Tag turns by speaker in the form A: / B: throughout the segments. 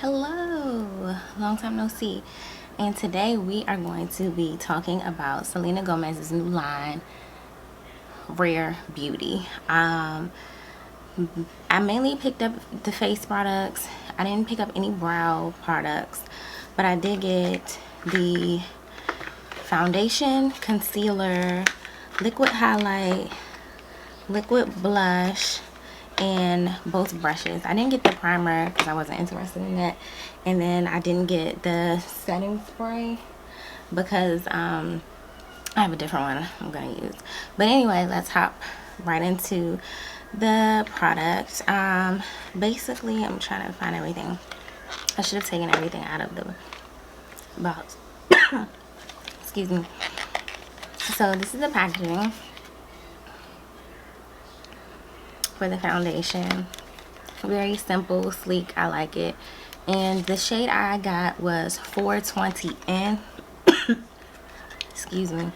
A: Hello, long time no see. And today we are going to be talking about Selena Gomez's new line, Rare Beauty. I mainly picked up the face products. I didn't pick up any brow products, but I did get the foundation, concealer, liquid highlight, liquid blush, and both brushes. I didn't get the primer because I wasn't interested in that, and then I didn't get the setting spray because I have a different one I'm gonna use. But anyway, let's hop right into the product. Basically, I'm trying to find everything. I should have taken everything out of the box. Excuse me. So this is the packaging for the foundation. Very simple, sleek. I like it. And the shade I got was 420N. Excuse me.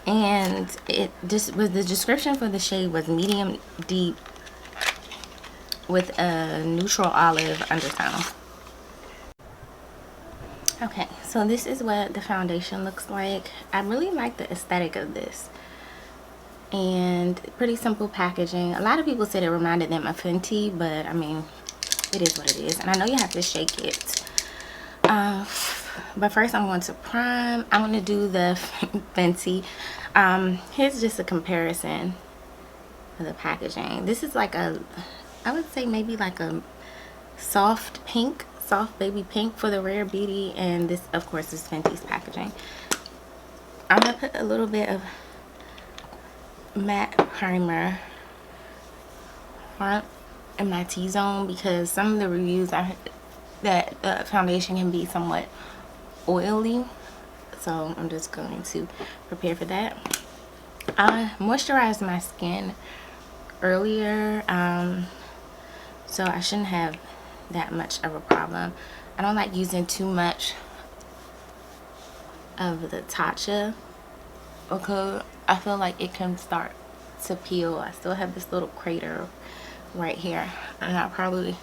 A: And it just was, the description for the shade was medium deep with a neutral olive undertone. Okay, so this is what the foundation looks like. I really like the aesthetic of this. And pretty simple packaging. A lot of people said it reminded them of Fenty, but I mean, it is what it is. And I know you have to shake it. But first I'm going to prime. I'm going to do the Fenty. Here's just a comparison of the packaging. This is like a, I would say maybe like a soft pink, soft baby pink for the Rare Beauty. And this, of course, is Fenty's packaging. I'm going to put a little bit of matte primer front in my T-zone because some of the reviews I heard that the foundation can be somewhat oily, so I'm just going to prepare for that. I moisturized my skin earlier, so I shouldn't have that much of a problem. I don't like using too much of the Tatcha, okay? I feel like it can start to peel. I still have this little crater right here, and I probably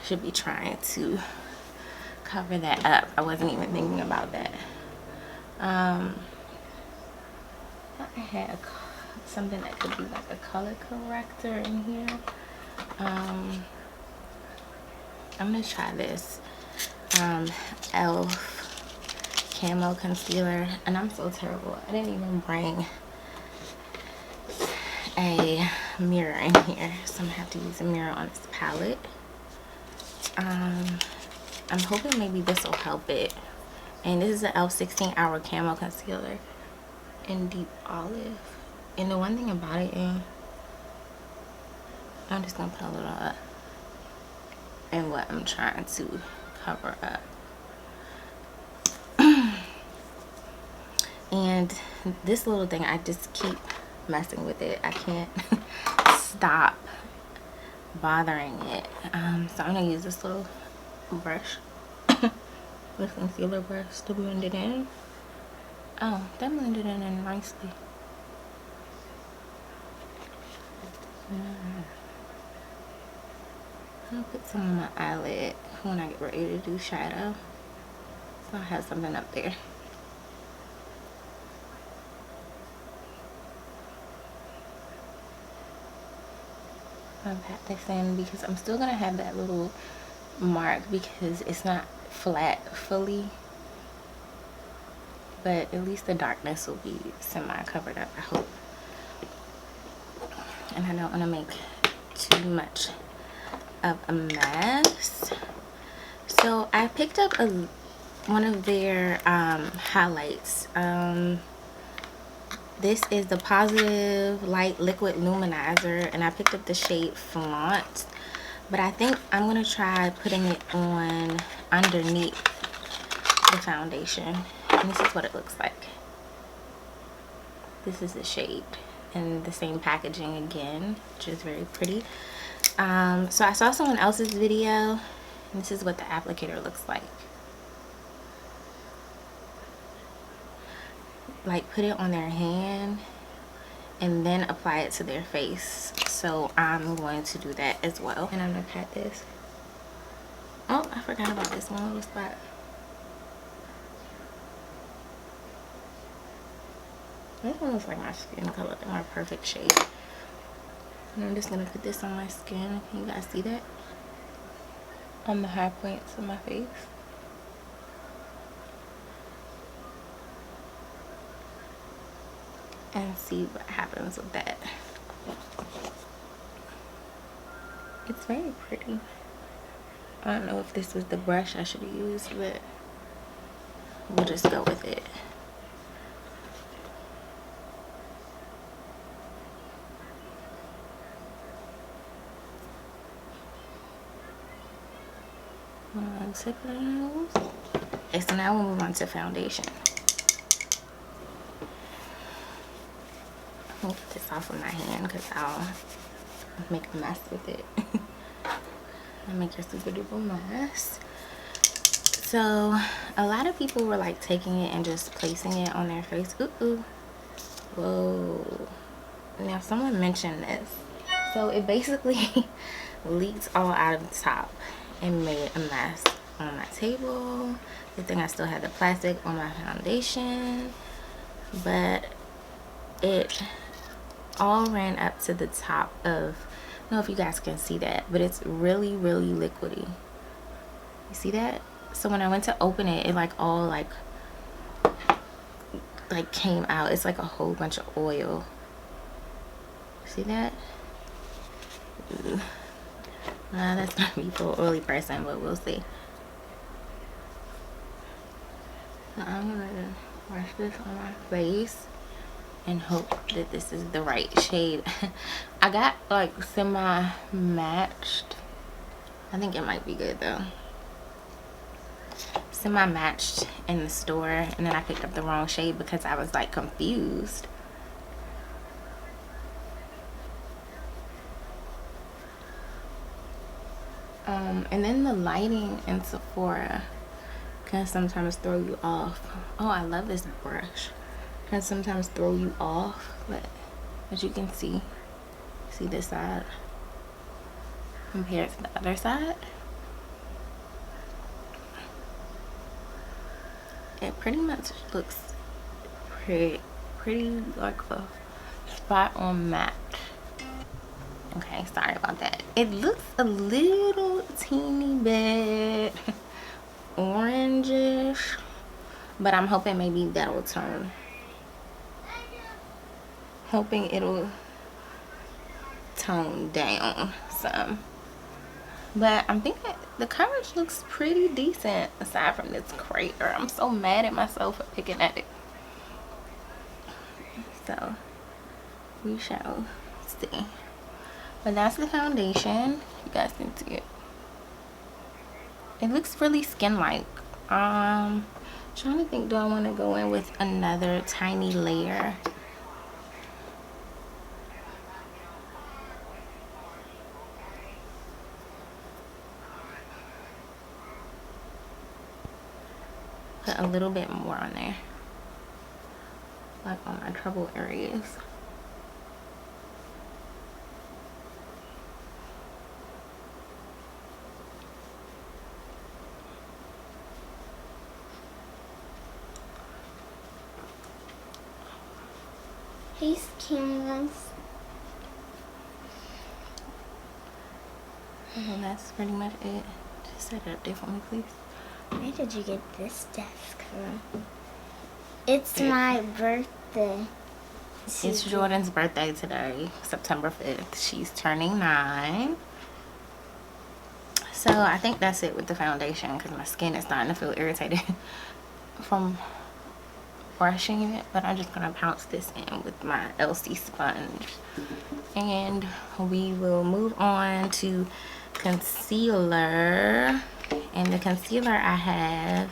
A: should be trying to cover that up. I wasn't even thinking about that. I had something that could be like a color corrector in here. I'm gonna try this e.l.f. camo concealer, and I'm so terrible. I didn't even bring a mirror in here, so I'm gonna have to use a mirror on this palette. I'm hoping maybe this will help it. And this is the e.l.f. 16-hour camo concealer in deep olive. And the one thing about it is, I'm just gonna put a little up in what I'm trying to cover up. And this little thing, I just keep messing with it. I can't stop bothering it. So I'm gonna use this little brush, this concealer brush, to blend it in. Oh, that blended it in nicely. I'll put some on my eyelid when I get ready to do shadow, so I have something up there. I'll pat this in because I'm still gonna have that little mark because it's not flat fully, but at least the darkness will be semi covered up, I hope. And I don't want to make too much of a mess. So I picked up one of their highlights. This is the Positive Light Liquid Luminizer, and I picked up the shade Flaunt. But I think I'm going to try putting it on underneath the foundation. And this is what it looks like. This is the shade. And the same packaging again, which is very pretty. So I saw someone else's video, and this is what the applicator looks like. Like, put it on their hand, and then apply it to their face. So I'm going to do that as well. And I'm gonna pat this. Oh, I forgot about this one little spot. This one looks like my skin color, my perfect shade. And I'm just gonna put this on my skin. Can you guys see that? On the high points of my face. And see what happens with that. It's very pretty. I don't know if this was the brush I should have used, but we'll just go with it. On tip of the nose. Okay, so now we'll move on to foundation. I'll get this off of my hand because I'll make a mess with it. I'll make a super duper mess. So a lot of people were like taking it and just placing it on their face. Ooh. Whoa. Now someone mentioned this. So it basically leaked all out of the top and made a mess on my table. Good thing I still had the plastic on my foundation, but it all ran up to the top of, I don't know if you guys can see that, but it's really liquidy. You see that? So when I went to open it, it like all like came out. It's like a whole bunch of oil. See that? Ooh. That's not me for an oily person, but we'll see. So I'm gonna wash this on my face and hope that this is the right shade. I got like semi-matched. I think it might be good though. Semi-matched in the store, and then I picked up the wrong shade because I was like confused. And then the lighting in Sephora can sometimes throw you off. Oh, I love this brush. Can sometimes throw you off, but as you can see this side compared to the other side. It pretty much looks pretty like a spot on match. Okay, sorry about that. It looks a little teeny bit orangish, but I'm hoping maybe that'll turn. Hoping it'll tone down some. But I'm thinking the coverage looks pretty decent aside from this crater. I'm so mad at myself for picking at it. So we shall see. But that's the foundation. You guys can see it. It looks really skin-like. Trying to think, do I want to go in with another tiny layer? Put a little bit more on there, like on my trouble areas.
B: Hey, cameras.
A: And that's pretty much it. Just set it up there for me, please.
B: Where did you get this desk from? It's my birthday.
A: It's Jordan's birthday today, September 5th. She's turning 9. So I think that's it with the foundation because my skin is starting to feel irritated from brushing it. But I'm just going to pounce this in with my LC sponge. And we will move on to concealer. And the concealer I have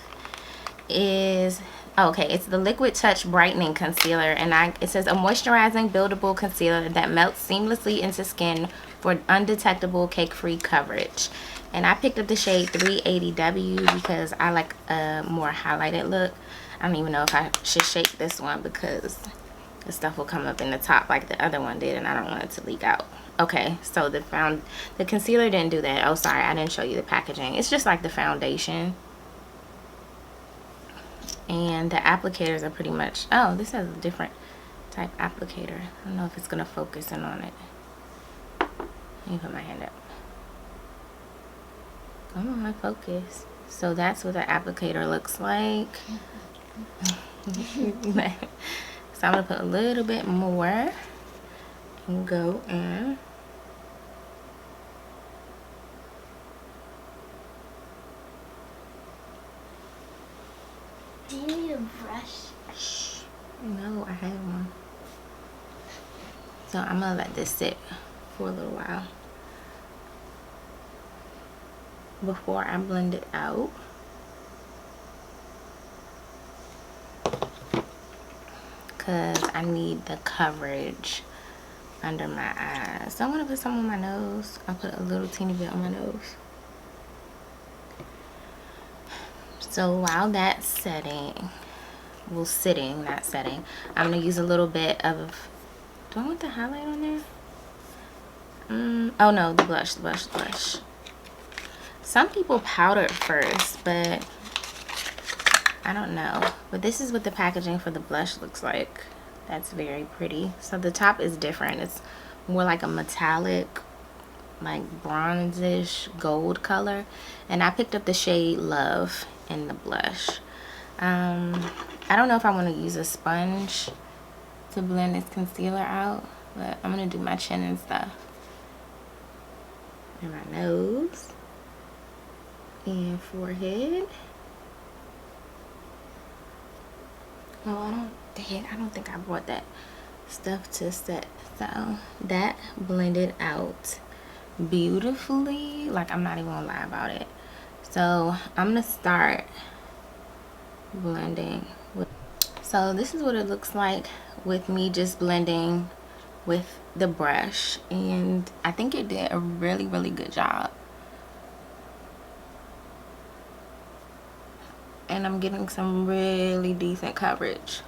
A: is, okay, it's the Liquid Touch Brightening Concealer, and it says a moisturizing buildable concealer that melts seamlessly into skin for undetectable cake-free coverage. And I picked up the shade 380W because I like a more highlighted look. I don't even know if I should shake this one because the stuff will come up in the top like the other one did, and I don't want it to leak out. Okay, so the concealer didn't do that. Oh, sorry, I didn't show you the packaging. It's just like the foundation. And the applicators are pretty much, oh, this has a different type applicator. I don't know if it's gonna focus in on it. Let me put my hand up. Come on, focus. So that's what the applicator looks like. So I'm gonna put a little bit more and go in.
B: Do you need a brush?
A: No, I have one. So I'm gonna let this sit for a little while before I blend it out. Because I need the coverage under my eyes. So I'm gonna put some on my nose. I'll put a little teeny bit on my nose. So while that's setting, well, sitting, not setting, I'm gonna use a little bit of, do I want the highlight on there? Oh no, the blush. Some people powder it first, but I don't know. But this is what the packaging for the blush looks like. That's very pretty. So the top is different. It's more like a metallic, like bronzish gold color. And I picked up the shade Love in the blush. I don't know if I want to use a sponge to blend this concealer out, but I'm going to do my chin and stuff. And my nose. And forehead. Oh, I don't think I brought that stuff to set. So that blended out beautifully. Like, I'm not even gonna lie about it. So I'm gonna start blending with, so this is what it looks like with me just blending with the brush, and I think it did a really good job. And I'm getting some really decent coverage.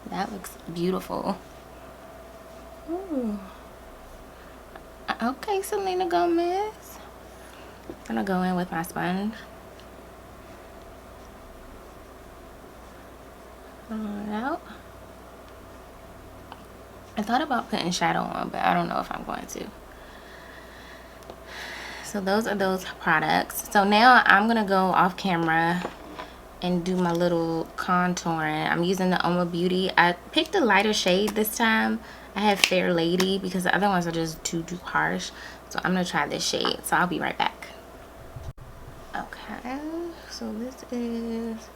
A: That looks beautiful. Ooh. Okay, Selena Gomez. I'm gonna go in with my sponge. Out. I thought about putting shadow on, but I don't know if I'm going to. So those are those products. So now I'm gonna go off camera and do my little contouring. I'm using the Oma Beauty. I picked a lighter shade this time. I have Fair Lady because the other ones are just too harsh. So I'm gonna try this shade. So I'll be right back. Okay, so this is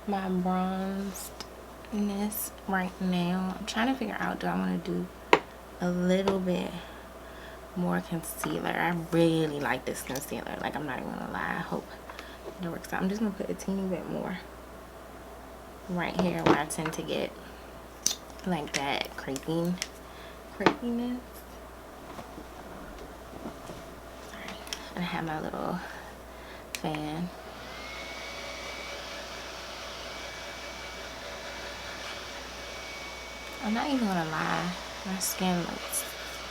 A: my bronzedness right now. I'm trying to figure out, do I want to do a little bit more concealer? I really like this concealer. Like, I'm not even gonna lie. I hope it works out. I'm just gonna put a teeny bit more right here where I tend to get like that crepiness. Sorry. And I have my little fan. I'm not even gonna lie, my skin looks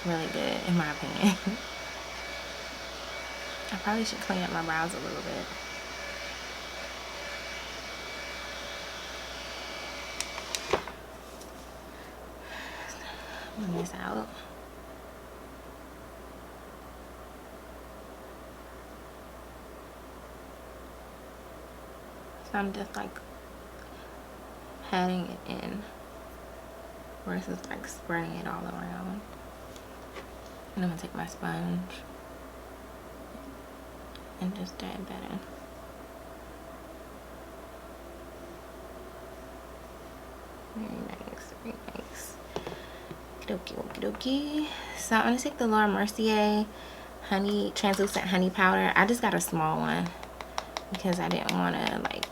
A: really good in my opinion. I probably should clean up my brows a little bit. Blend this out. So I'm just like patting it in versus like spreading it all around. And I'm gonna take my sponge and just dab that in. Very nice, very nice. Okie dokie. So I'm gonna take the Laura Mercier honey translucent honey powder. I just got a small one because I didn't want to like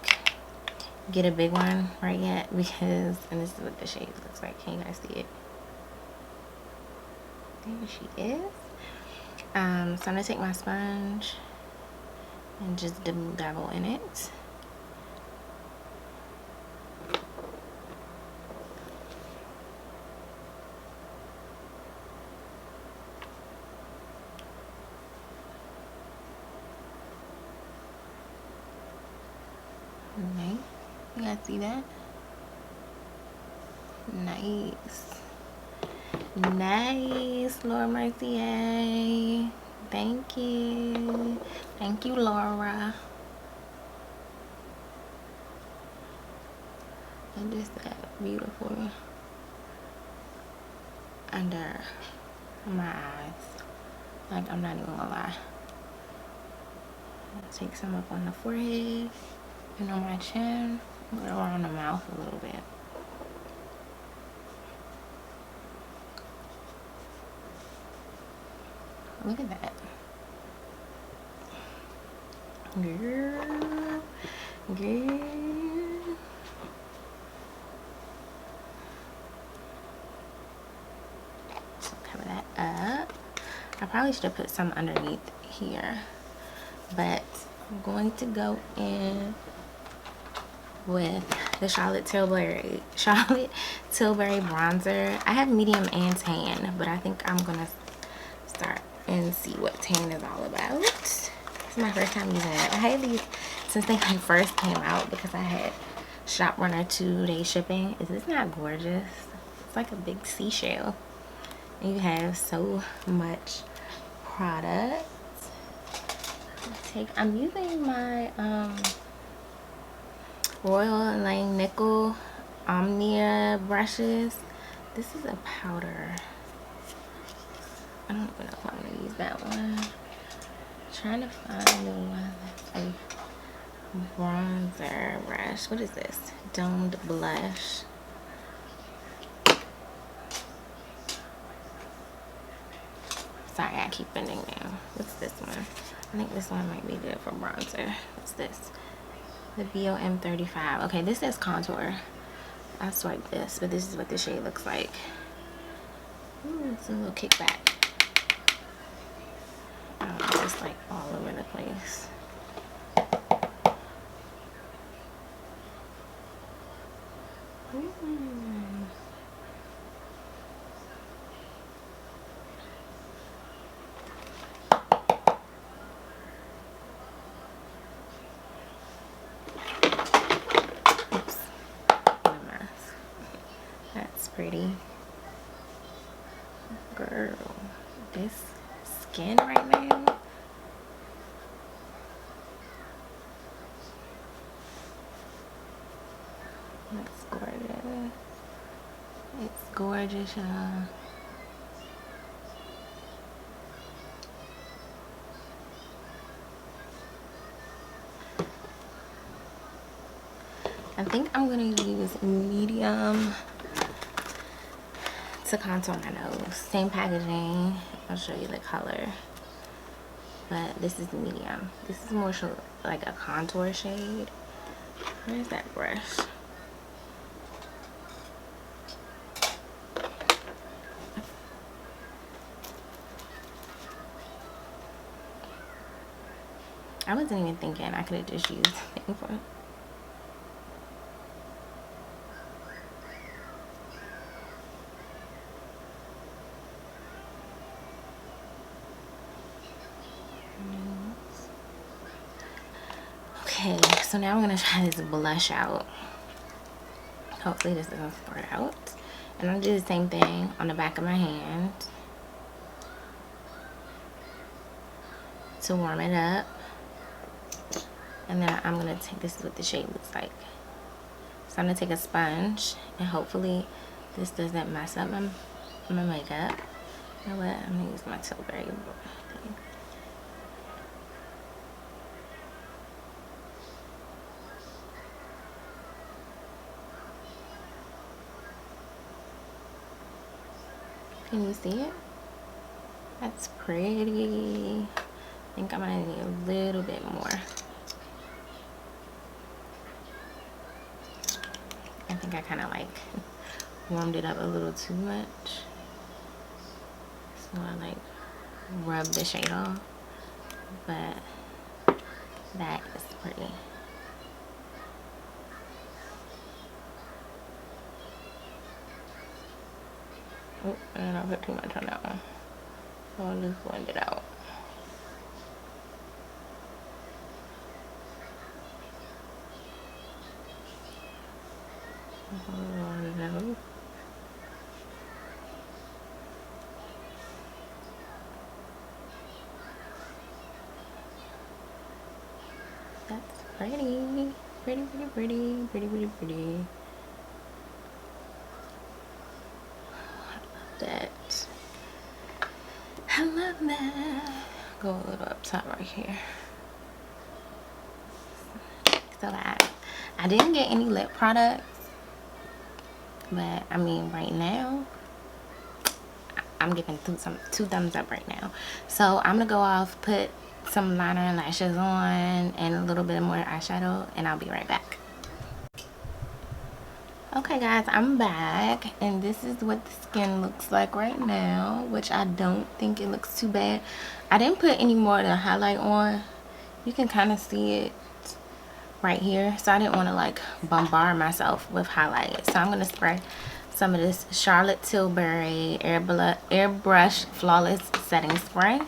A: get a big one right yet, because, and this is what the shade looks like. Can you guys see it? There she is. So I'm gonna take my sponge and just dabble in it. See that? Nice. Nice, Laura Mercier. Thank you. Thank you, Laura. And just that beautiful under my eyes. Like, I'm not even gonna lie. I'll take some up on the forehead and on my chin, or on the mouth a little bit. Look at that. Girl. Girl. So cover that up. I probably should have put some underneath here, but I'm going to go in with the Charlotte Tilbury bronzer. I have medium and tan, but I think I'm gonna start and see what tan is all about. This is my first time using it. I had these since they like first came out because I had shop runner 2-day shipping. Is this not gorgeous? It's like a big seashell. And you have so much product. I'm using my Royal Langnickel Omnia brushes. This is a powder. I don't even know if I'm gonna use that one. Trying to find the one that's a bronzer brush. What is this? Domed blush. Sorry, I keep bending down. What's this one? I think this one might be good for bronzer. What's this? The BOM35. Okay, this says contour. I swiped this, but this is what the shade looks like. Ooh, it's a little kickback. Oh, it's like all over the place. Ooh. Oops. That's pretty. Girl, this skin right now. It's gorgeous. It's gorgeous, y'all. I think I'm gonna use medium to contour my nose. Same packaging. I'll show you the color. But this is medium. This is more like a contour shade. Where's that brush? I wasn't even thinking I could have just used the thing for it. Okay, so now I'm gonna try this blush out. Hopefully this doesn't squirt out. And I'll do the same thing on the back of my hand to warm it up. And then I'm gonna take, this is what the shade looks like. So I'm gonna take a sponge and hopefully this doesn't mess up my makeup. You know what, I'm gonna use my Tilbury thing. Can you see it? That's pretty. I think I'm gonna need a little bit more. I think I kind of like warmed it up a little too much. So I like rubbed the shade off. But that is pretty. Oh, and I put too much on that one. So I'll just blend it out. Oh no. That's pretty. Pretty, pretty, pretty. Pretty, pretty, pretty. That. I love that. Go a little up top right here. So I didn't get any lip products, but I mean right now I'm giving two thumbs up right now. So I'm gonna go off, put some liner and lashes on and a little bit more eyeshadow, and I'll be right back. Okay guys, I'm back, and this is what the skin looks like right now, which I don't think it looks too bad. I didn't put any more of the highlight on. You can kind of see it right here, so I didn't want to like bombard myself with highlight. So I'm going to spray some of this Charlotte Tilbury Airbrush Flawless Setting Spray,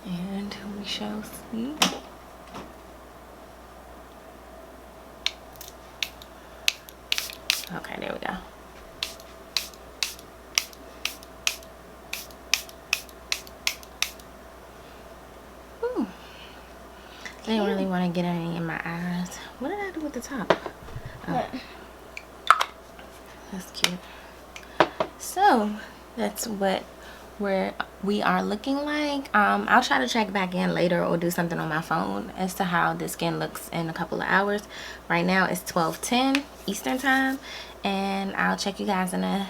A: and we shall see. Okay, there we go. Ooh. I didn't really want to get any in my eyes. What did I do with the top? Oh, that's cute. So that's what we are looking like. I'll try to check back in later or do something on my phone as to how the skin looks in a couple of hours. Right now it's 12:10 Eastern time, and I'll check you guys in the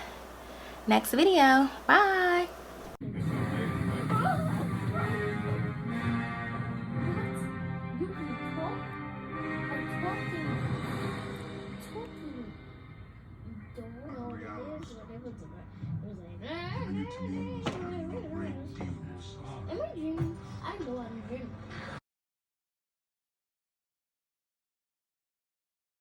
A: next video. Bye.
B: It was like,